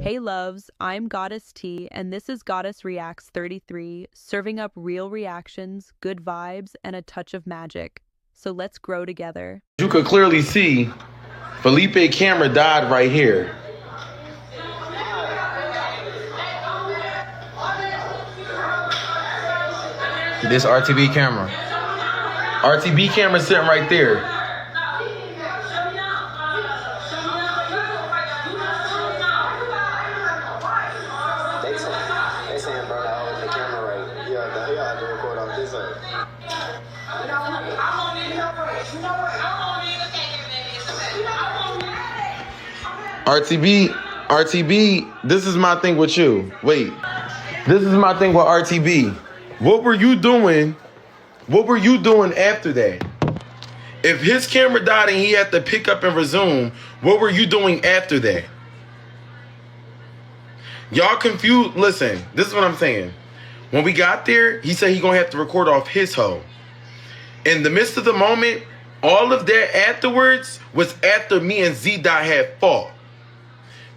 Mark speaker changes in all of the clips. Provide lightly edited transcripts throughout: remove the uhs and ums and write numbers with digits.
Speaker 1: Hey loves, I'm Goddess T, and this is Goddess Reacts 33, serving up real reactions, good vibes, and a touch of magic. So let's grow together.
Speaker 2: You could clearly see Felipe camera died right here.
Speaker 3: This RTB camera.
Speaker 2: RTB camera sitting right there.
Speaker 4: They saying bro, that was the camera right. You have to record off this side.
Speaker 2: RTB, this is my thing with you. Wait, this is my thing with RTB. What were you doing? What were you doing after that? If his camera died and he had to pick up and resume, what were you doing after that? Y'all confused. Listen, this is what I'm saying. When we got there, he said he gonna have to record off his hoe. In the midst of the moment, all of that afterwards was after me and Z-Dot had fought.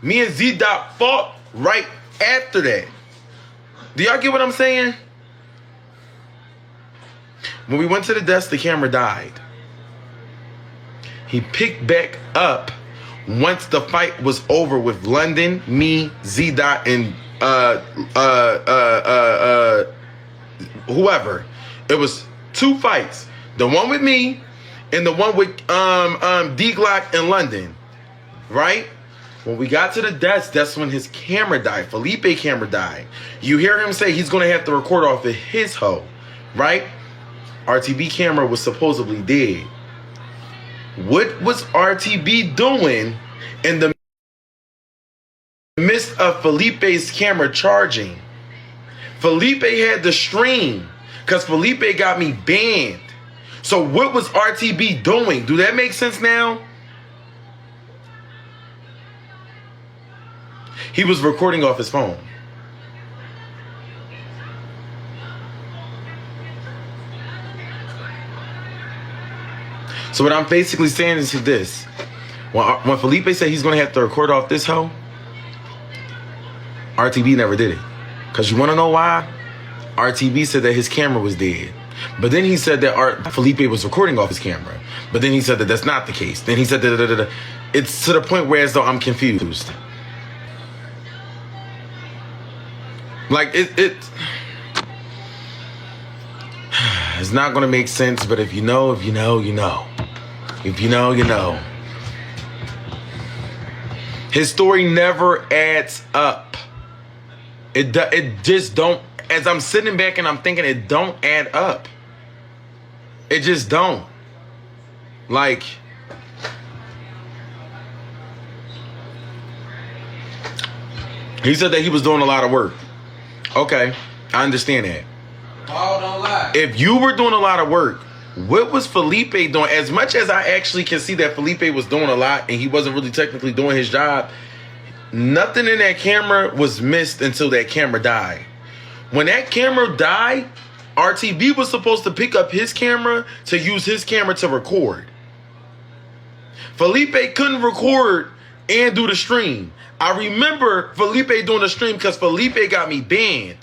Speaker 2: Me and Z-Dot fought right after that. Do y'all get what I'm saying? When we went to the desk, the camera died. He picked back up once the fight was over with London, me, Z-Dot, and whoever. It was two fights. The one with me and the one with D-Glock and London. Right? When we got to the desk, that's when his camera died. Felipe camera died. You hear him say he's going to have to record off of his hoe. Right? RTB camera was supposedly dead. What was RTB doing in the midst of Felipe's camera charging? Felipe had the stream because Felipe got me banned. So what was RTB doing? Do that make sense now? He was recording off his phone. So what I'm basically saying is this. When Felipe said he's going to have to record off this hoe, RTB never did it. Because you want to know why? RTB said that his camera was dead. But then he said that Felipe was recording off his camera. But then he said that that's not the case. Then he said that it's to the point where as though I'm confused. Like, it's not going to make sense, but if you know, you know. If you know, you know. His story never adds up. It just don't. As I'm sitting back and I'm thinking, it don't add up. It just don't. Like, he said that he was doing a lot of work. Okay, I understand that.
Speaker 3: Oh, don't lie.
Speaker 2: If you were doing a lot of work, what was Felipe doing? As much as I actually can see that Felipe was doing a lot and he wasn't really technically doing his job, nothing in that camera was missed until that camera died. When that camera died, RTB was supposed to pick up his camera to use his camera to record. Felipe couldn't record and do the stream. I remember Felipe doing the stream because Felipe got me banned.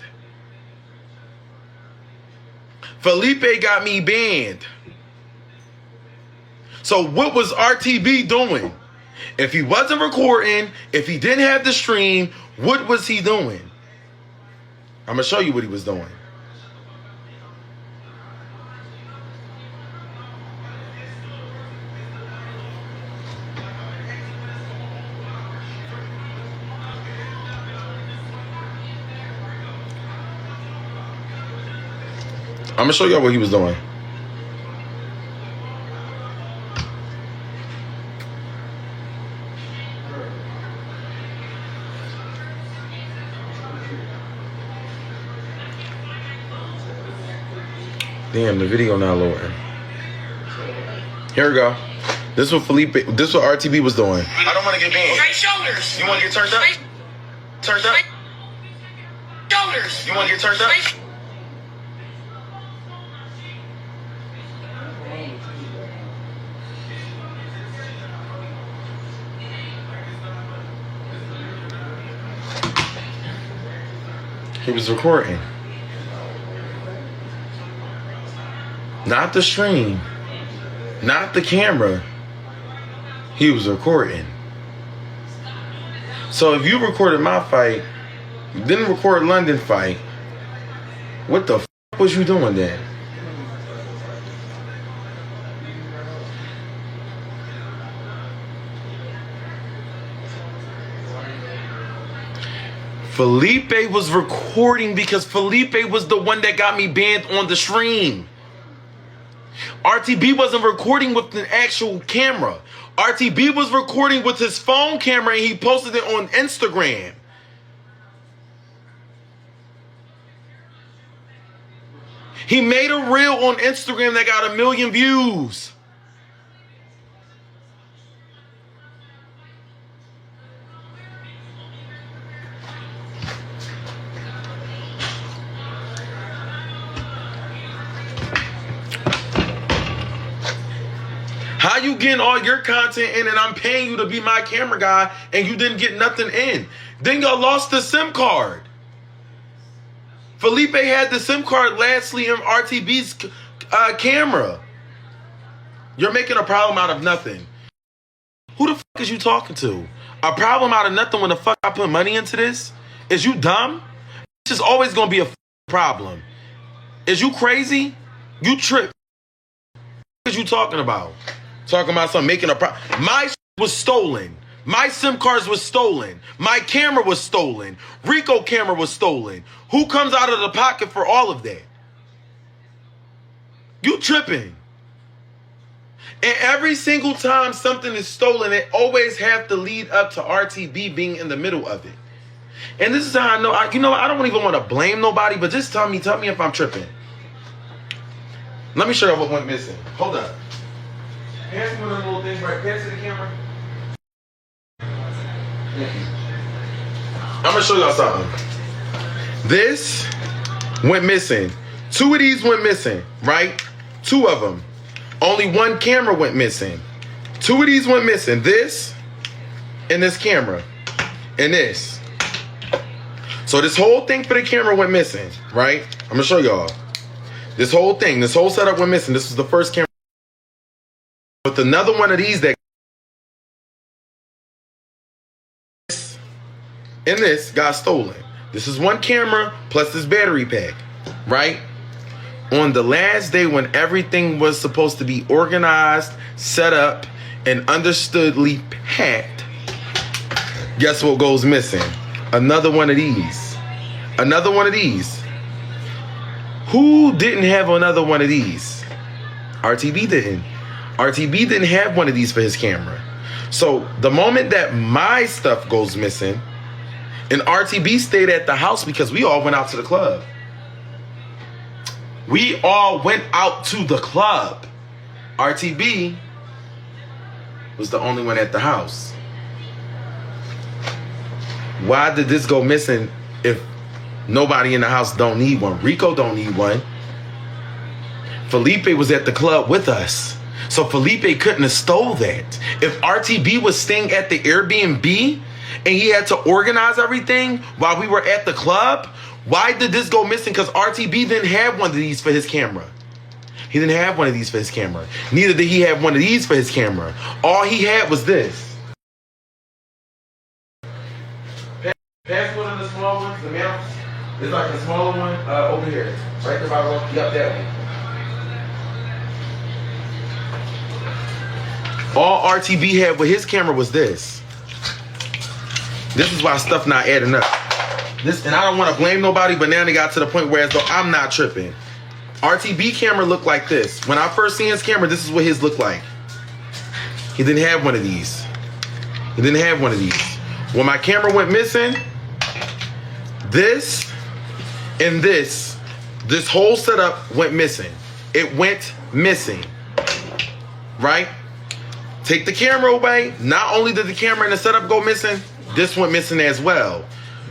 Speaker 2: Felipe got me banned. So what was RTB doing? If he wasn't recording, if he didn't have the stream, what was he doing? I'm going to show you what he was doing. I'm going to show y'all what he was doing. Damn, the video not loading. Here we go. This is what RTB was doing. I don't want to get banned.
Speaker 5: Straight shoulders.
Speaker 2: You want to get turned up? Turned up?
Speaker 5: Shoulders.
Speaker 2: You want to get turned up? He was recording. Not the stream. Not the camera. He was recording. So if you recorded my fight, didn't record London fight, what the f was you doing then? Felipe was recording because Felipe was the one that got me banned on the stream. RTB wasn't recording with an actual camera. RTB was recording with his phone camera and he posted it on Instagram. He made a reel on Instagram that got 1 million views. How you getting all your content in and I'm paying you to be my camera guy and you didn't get nothing in? Then y'all lost the SIM card. Felipe had the SIM card lastly in RTB's camera. You're making a problem out of nothing. Who the fuck is you talking to? A problem out of nothing when the fuck I put money into this? Is you dumb? This is always gonna be a problem. Is you crazy? You trip. What is you talking about? Talking about something making a problem. My was stolen. My SIM cards was stolen. My camera was stolen. Rico camera was stolen. Who comes out of the pocket for all of that? You tripping. And every single time something is stolen, it always have to lead up to RTB being in the middle of it. And this is how I know. I don't even want to blame nobody, but just tell me if I'm tripping. Let me show you what went missing. Hold up. Pass me one of the little things right. Pass to the camera. I'm gonna show y'all something. This went missing. 2 of these went missing, right? 2 of them. Only 1 camera went missing. 2 of these went missing. This and this camera. And this. So this whole thing for the camera went missing, right? I'm gonna show y'all. This whole thing, this whole setup went missing. This was the first camera. With another one of these that and this got stolen. This is 1 camera plus this battery pack, right? On the last day when everything was supposed to be organized, set up, and understoodly packed, guess what goes missing? Another one of these. Another one of these. Who didn't have another one of these? RTB didn't. RTB didn't have one of these for his camera. So the moment that my stuff goes missing, and RTB stayed at the house because we all went out to the club. We all went out to the club. RTB was the only one at the house. Why did this go missing if nobody in the house don't need one? Rico don't need one. Felipe was at the club with us. So Felipe couldn't have stole that. If RTB was staying at the Airbnb and he had to organize everything while we were at the club, why did this go missing? Because RTB didn't have one of these for his camera. He didn't have one of these for his camera. Neither did he have one of these for his camera. All he had was this. Pass one of the small ones, the mounts. There's like a smaller one over here. Right there by the road. Yup, that one. All RTB had with his camera was this. This is why stuff not adding up. This, and I don't want to blame nobody, but now they got to the point where as though I'm not tripping. RTB camera looked like this. When I first seen his camera, this is what his looked like. He didn't have one of these. He didn't have one of these. When my camera went missing, this and this whole setup went missing. It went missing. Right? Take the camera away. Not only did the camera and the setup go missing, this went missing as well.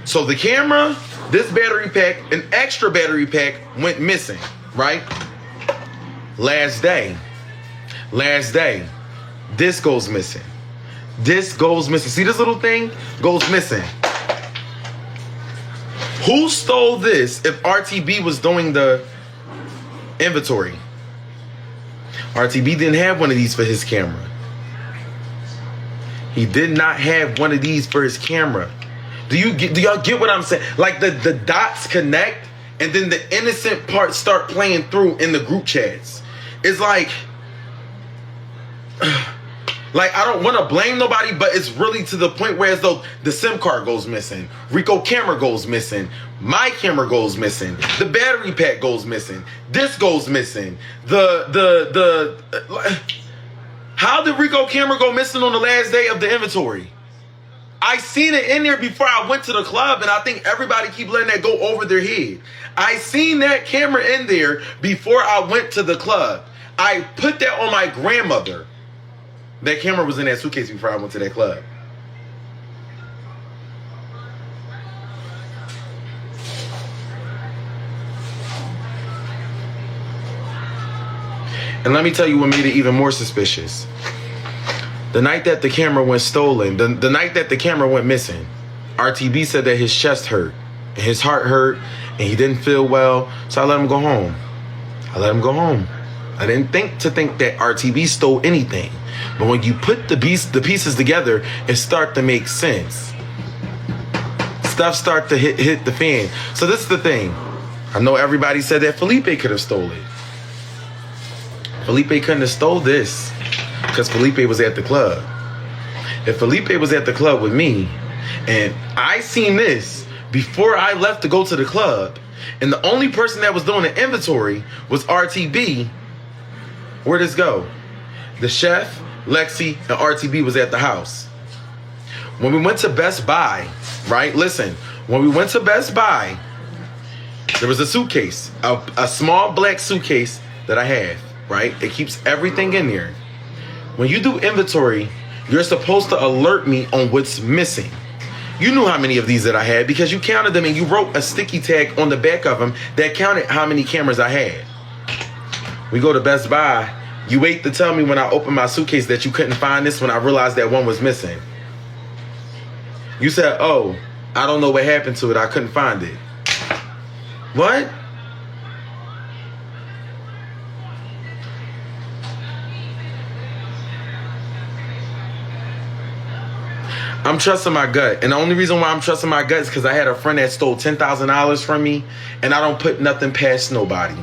Speaker 2: So the camera, this battery pack, an extra battery pack went missing, right? Last day, this goes missing. This goes missing. See this little thing? Goes missing. Who stole this if RTB was doing the inventory? RTB didn't have one of these for his camera. He did not have one of these for his camera. Do y'all get what I'm saying? Like the dots connect and then the innocent parts start playing through in the group chats. It's like I don't want to blame nobody, but it's really to the point where as though the SIM card goes missing, Rico camera goes missing, my camera goes missing, the battery pack goes missing, this goes missing, how did Rico camera go missing on the last day of the inventory? I seen it in there before I went to the club, and I think everybody keep letting that go over their head. I seen that camera in there before I went to the club. I put that on my grandmother. That camera was in that suitcase before I went to that club. And let me tell you what made it even more suspicious. The night that the camera went stolen, the night that the camera went missing, RTB said that his chest hurt, and his heart hurt, and he didn't feel well, so I let him go home. I didn't think that RTB stole anything. But when you put the pieces together, it start to make sense. Stuff start to hit the fan. So this is the thing. I know everybody said that Felipe could have stole it. Felipe couldn't have stole this because Felipe was at the club. If Felipe was at the club with me and I seen this before I left to go to the club, and the only person that was doing the inventory was RTB, where'd this go? The chef, Lexi, and RTB was at the house. When we went to Best Buy, right? Listen, when we went to Best Buy, there was a suitcase, a small black suitcase that I have, right? It keeps everything in there. When you do inventory, you're supposed to alert me on what's missing. You knew how many of these that I had because you counted them and you wrote a sticky tag on the back of them that counted how many cameras I had. We go to Best Buy. You wait to tell me when I opened my suitcase that you couldn't find this when I realized that one was missing. You said, oh, I don't know what happened to it. I couldn't find it. What? I'm trusting my gut. And the only reason why I'm trusting my gut is because I had a friend that stole $10,000 from me, and I don't put nothing past nobody.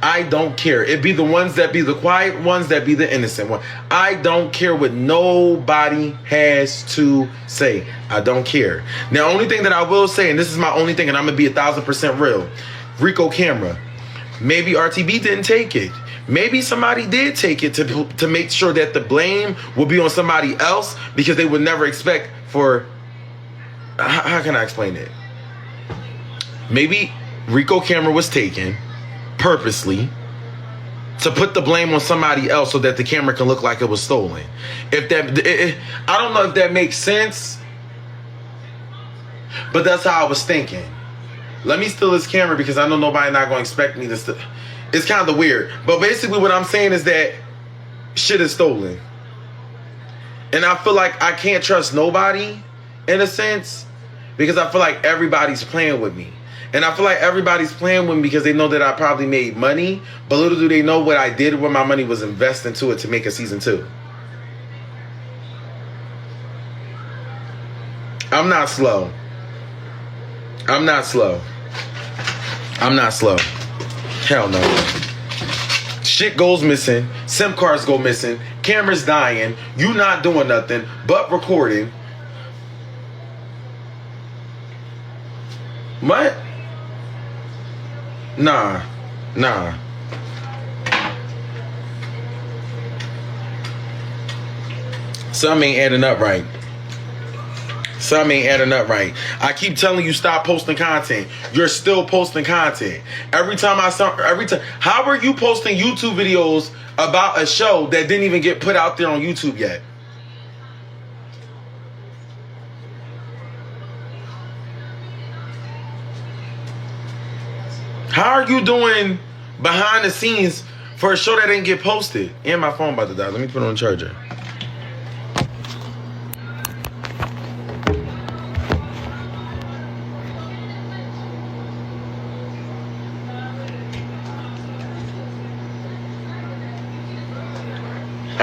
Speaker 2: I don't care. It be the ones that be the quiet ones that be the innocent one. I don't care what nobody has to say. I don't care. Now, only thing that I will say, and this is my only thing, and I'm going to be 1,000% real. Rico camera. Maybe RTB didn't take it. Maybe somebody did take it to make sure that the blame will be on somebody else because they would never expect for... How can I explain it? Maybe Rico camera was taken purposely to put the blame on somebody else so that the camera can look like it was stolen. I don't know if that makes sense, but that's how I was thinking. Let me steal this camera because I know nobody not going to expect me to steal. It's kind of weird. But basically what I'm saying is that shit is stolen. And I feel like I can't trust nobody in a sense because I feel like everybody's playing with me. And I feel like everybody's playing with me because they know that I probably made money. But little do they know what I did when my money was invested into it to make a season 2. I'm not slow. I'm not slow. I'm not slow. Hell no. Shit goes missing. SIM cards go missing. Cameras dying. You not doing nothing but recording. What? Nah. Something ain't adding up right. I keep telling you stop posting content. You're still posting content. Every time. How are you posting YouTube videos about a show that didn't even get put out there on YouTube yet? How are you doing behind the scenes for a show that didn't get posted? And my phone about to die. Let me put it on charger.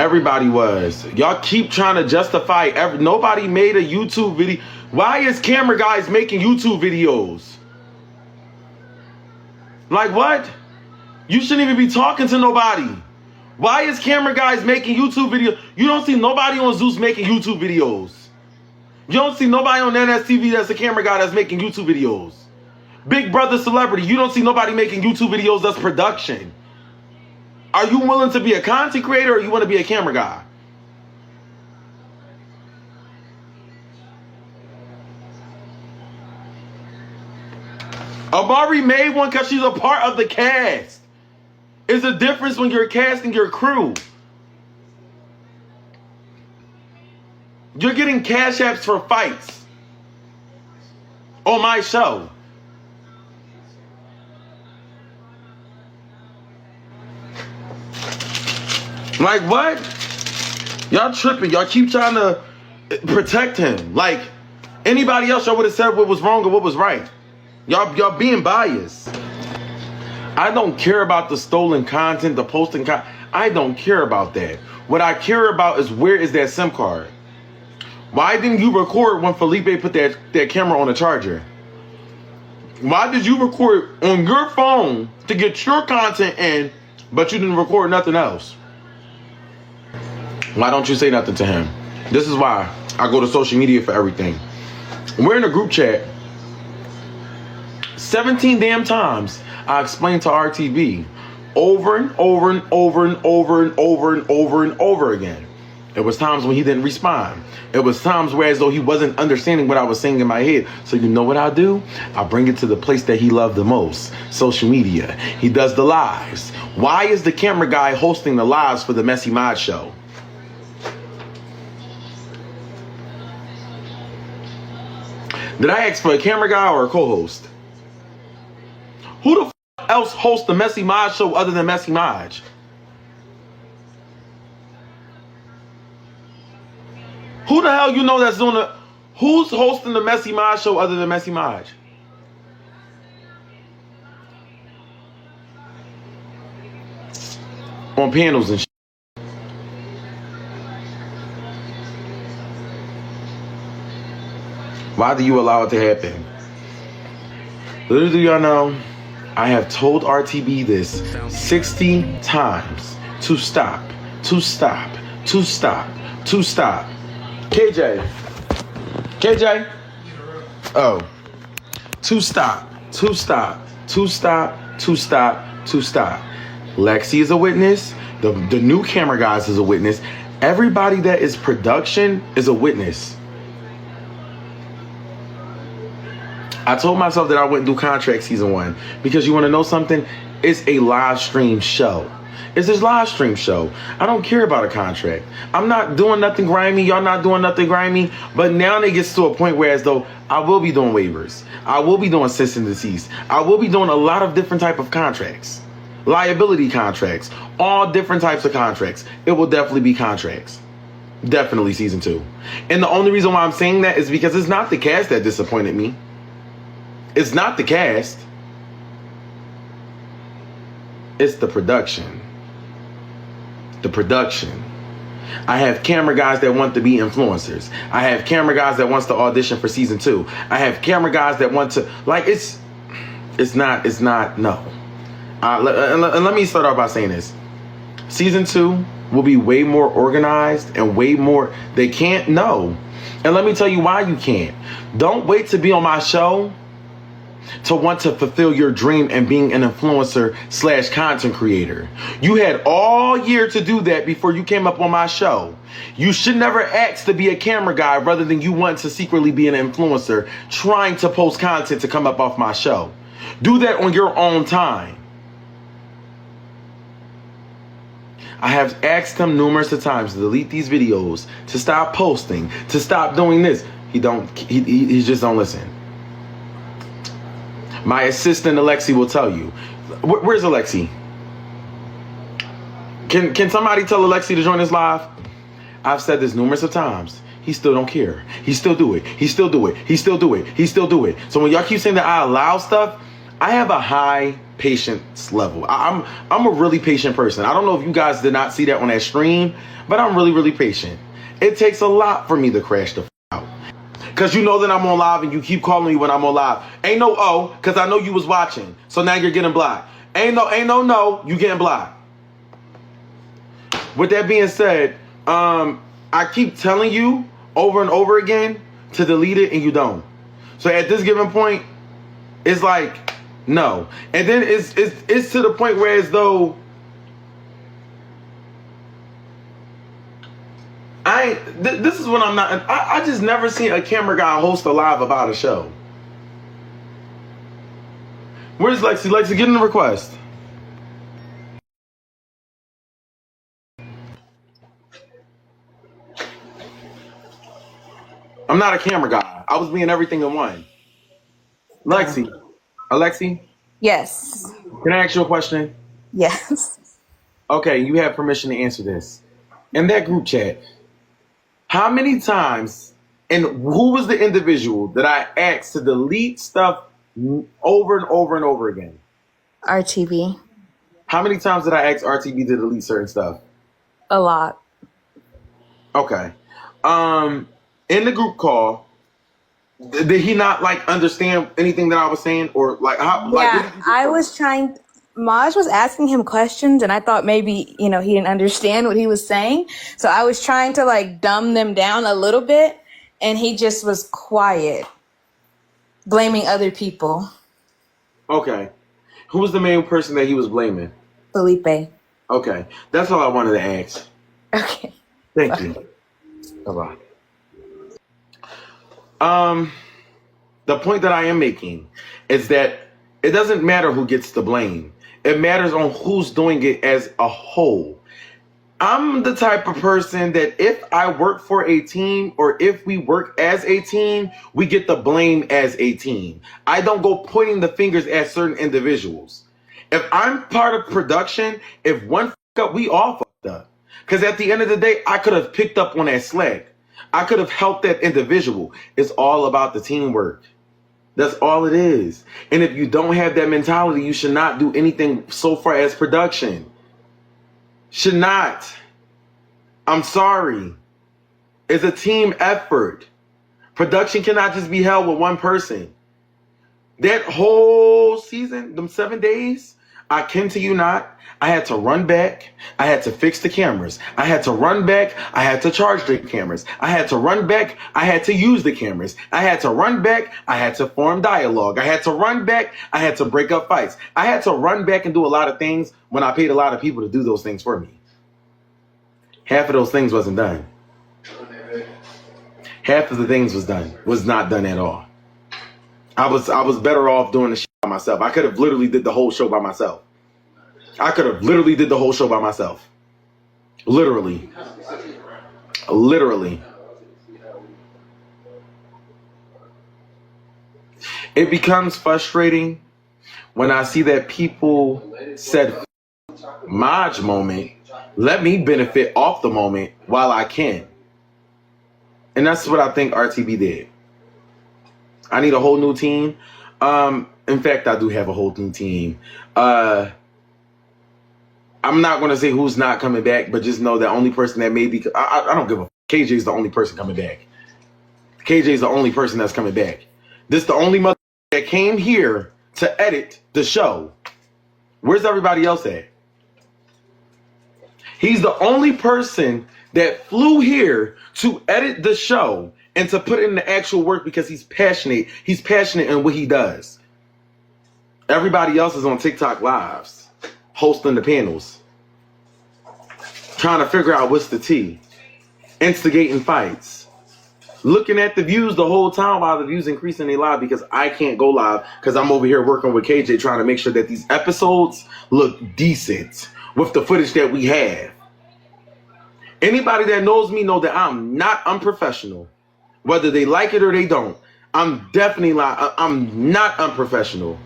Speaker 2: Everybody was. Y'all keep trying to justify. Nobody made a YouTube video. Why is camera guys making YouTube videos? Like what? You shouldn't even be talking to nobody. Why is camera guys making YouTube videos? You don't see nobody on Zeus making YouTube videos. You don't see nobody on NSTV that's a camera guy that's making YouTube videos. Big Brother Celebrity, you don't see nobody making YouTube videos that's production. Are you willing to be a content creator or you want to be a camera guy? Amari made one because she's a part of the cast. It's a difference when you're casting your crew. You're getting cash apps for fights on my show. Like what? Y'all tripping. Y'all keep trying to protect him. Like anybody else, y'all would have said what was wrong or what was right. Y'all being biased. I don't care about the stolen content, the posting content. I don't care about that. What I care about is where is that SIM card? Why didn't you record when Felipe put that camera on the charger? Why did you record on your phone to get your content in, but you didn't record nothing else? Why don't you say nothing to him? This is why I go to social media for everything. We're in a group chat. 17 damn times I explained to RTB over and over and over and over and over and over and over again. It was times when he didn't respond. It was times where as though he wasn't understanding what I was saying in my head. So you know what I do? I bring it to the place that he loved the most, social media. He does the lives. Why is the camera guy hosting the lives for the Messy Mod show? Did I ask for a camera guy or a co-host? Who the else hosts the Messy Mod show other than Messy Mod? Who the hell you know that's doing the... Who's hosting the Messy Mod show other than Messy Mod? On panels and shit. Why do you allow it to happen? Little do y'all know, I have told RTB this 60 times to stop, to stop, to stop, to stop. KJ. Oh. To stop, to stop, to stop, to stop, to stop. Lexi is a witness. The new camera guys is a witness. Everybody that is production is a witness. I told myself that I wouldn't do contract season 1 because you want to know something? It's a live stream show. It's this live stream show. I don't care about a contract. I'm not doing nothing grimy. Y'all not doing nothing grimy. But now it gets to a point where as though I will be doing waivers. I will be doing cease and desist. I will be doing a lot of different type of contracts. Liability contracts. All different types of contracts. It will definitely be contracts. Definitely season 2. And the only reason why I'm saying that is because it's not the cast that disappointed me. It's not the cast. It's the production. The production. I have camera guys that want to be influencers. I have camera guys that wants to audition for season 2. I have camera guys that want to, like, it's not, no. And let me start off by saying this. Season 2 will be way more organized and way more, they can't know. And let me tell you why you can't. Don't wait to be on my show to want to fulfill your dream and being an influencer / content creator. You had all year to do that before you came up on my show. You should never ask to be a camera guy rather than you want to secretly be an influencer trying to post content to come up off my show. Do that on your own time. I have asked him numerous of times to delete these videos, to stop posting, to stop doing this. He just don't listen. My assistant Alexi will tell you. Where's Alexi? Can somebody tell Alexi to join this live? I've said this numerous of times. He still don't care. He still do it. He still do it. He still do it. He still do it. So when y'all keep saying that I allow stuff, I have a high patience level. I'm a really patient person. I don't know if you guys did not see that on that stream, but I'm really, really patient. It takes a lot for me to crash the out. Because you know that I'm on live and you keep calling me when I'm on live. Ain't no oh, because I know you was watching. So now you're getting blocked. Ain't no, you getting blocked. With that being said, I keep telling you over and over again to delete it and you don't. So at this given point, it's like, no. And then it's to the point where as though this is when I'm not, I just never seen a camera guy host a live about a show. Where's Lexi? Lexi, get in the request. I'm not a camera guy. I was being everything in one. Lexi. Alexi?
Speaker 6: Yes.
Speaker 2: Can I ask you a question?
Speaker 6: Yes.
Speaker 2: Okay, you have permission to answer this. In that group chat, how many times and who was the individual that I asked to delete stuff over and over and over again?
Speaker 6: RTB.
Speaker 2: How many times did I ask RTB to delete certain stuff?
Speaker 6: A lot.
Speaker 2: Okay. In the group call, did he not like understand anything that I was saying or like how?
Speaker 6: Yeah, I was trying. Maj was asking him questions, and I thought maybe he didn't understand what he was saying. So I was trying to like dumb them down a little bit, and he just was quiet, blaming other people.
Speaker 2: Okay. Who was the main person that he was blaming?
Speaker 6: Felipe.
Speaker 2: Okay. That's all I wanted to ask.
Speaker 6: Okay.
Speaker 2: Thank you. Bye-bye. The point that I am making is that it doesn't matter who gets the blame. It matters on who's doing it as a whole. I'm the type of person that if I work for a team or if we work as a team, we get the blame as a team. I don't go pointing the fingers at certain individuals. If I'm part of production, if one fuck up, we all fucked up. Because at the end of the day, I could have picked up on that slack. I could have helped that individual. It's all about the teamwork. That's all it is. And if you don't have that mentality, you should not do anything so far as production. Should not. I'm sorry. It's a team effort. Production cannot just be held with one person. That whole season, them 7 days, I kid to you not, I had to run back. I had to fix the cameras. I had to run back. I had to charge the cameras. I had to run back. I had to use the cameras. I had to run back. I had to form dialogue. I had to run back. I had to break up fights. I had to run back and do a lot of things when I paid a lot of people to do those things for me. Half of those things wasn't done. Half of the things was not done at all. I was better off doing the shit by myself. I could have literally did the whole show by myself. Literally. It becomes frustrating when I see that people said Maj moment, let me benefit off the moment while I can. And that's what I think RTB did. I need a whole new team. In fact, I do have a whole new team. I'm not going to say who's not coming back, but just know the only person that may be... I don't give a... KJ is the only person coming back. KJ is the only person that's coming back. This the only mother that came here to edit the show. Where's everybody else at? He's the only person that flew here to edit the show and to put in the actual work because he's passionate. He's passionate in what he does. Everybody else is on TikTok lives, hosting the panels, trying to figure out what's the tea, instigating fights, looking at the views the whole time while the views increasing their live because I can't go live because I'm over here working with KJ trying to make sure that these episodes look decent with the footage that we have. Anybody that knows me know that I'm not unprofessional. Whether they like it or they don't. I'm not unprofessional.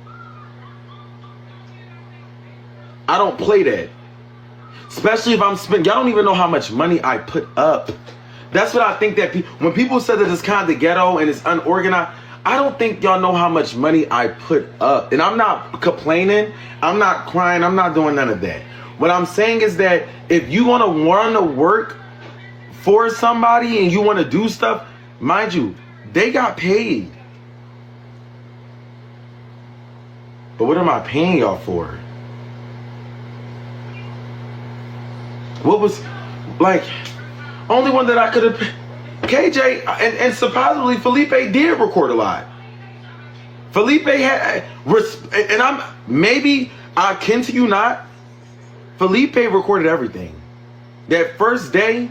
Speaker 2: I don't play that. Especially if I'm spending, y'all don't even know how much money I put up. That's what I think that when people say that it's kind of ghetto and it's unorganized, I don't think y'all know how much money I put up. And I'm not complaining. I'm not crying. I'm not doing none of that. What I'm saying is that if you want to work for somebody and you want to do stuff, mind you, they got paid. But what am I paying y'all for? What was, like, only one that I could have, KJ, and supposedly Felipe did record a lot. Felipe had, and I kin to you not, Felipe recorded everything. That first day,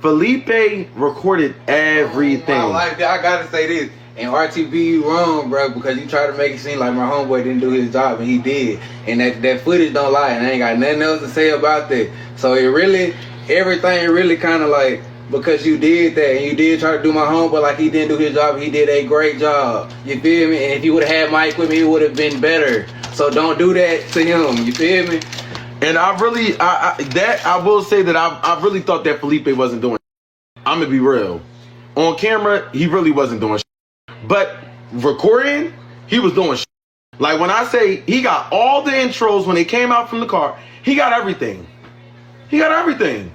Speaker 2: Felipe recorded everything.
Speaker 3: I gotta say this. And RTB, you wrong, bro, because you try to make it seem like my homeboy didn't do his job, and he did. And that footage don't lie, and I ain't got nothing else to say about that. So everything really kind of like, because you did that, and you did try to do my homeboy like he didn't do his job, he did a great job. You feel me? And if you would have had Mike with me, it would have been better. So don't do that to him. You feel me?
Speaker 2: And I will say that I really thought that Felipe wasn't doing. I'm gonna be real. On camera, he really wasn't doing. But recording, he was doing. Like when I say he got all the intros when they came out from the car, he got everything. He got everything.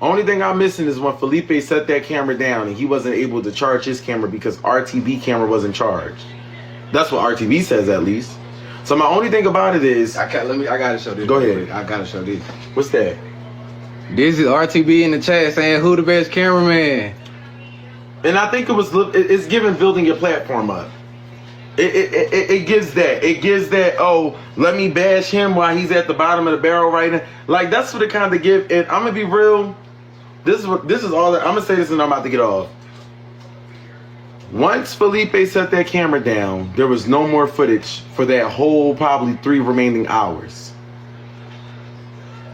Speaker 2: Only thing I'm missing is when Felipe set that camera down and he wasn't able to charge his camera because RTB camera wasn't charged. That's what RTB says, at least. So my only thing about it is,
Speaker 3: I gotta show this.
Speaker 2: Go ahead.
Speaker 3: I gotta show this.
Speaker 2: What's that?
Speaker 3: This is RTB in the chat saying who the best cameraman.
Speaker 2: And I think it's giving building your platform up. It gives that. It gives that, oh, let me bash him while he's at the bottom of the barrel right now. Like, that's what it kind of give. And I'm going to be real. This is all that, I'm going to say this and I'm about to get off. Once Felipe set that camera down, there was no more footage for that whole probably 3 remaining hours.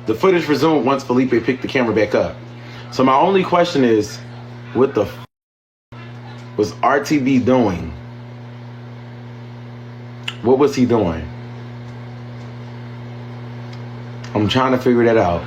Speaker 2: The footage resumed once Felipe picked the camera back up. So my only question is, what the was RTB doing? What was he doing? I'm trying to figure that out.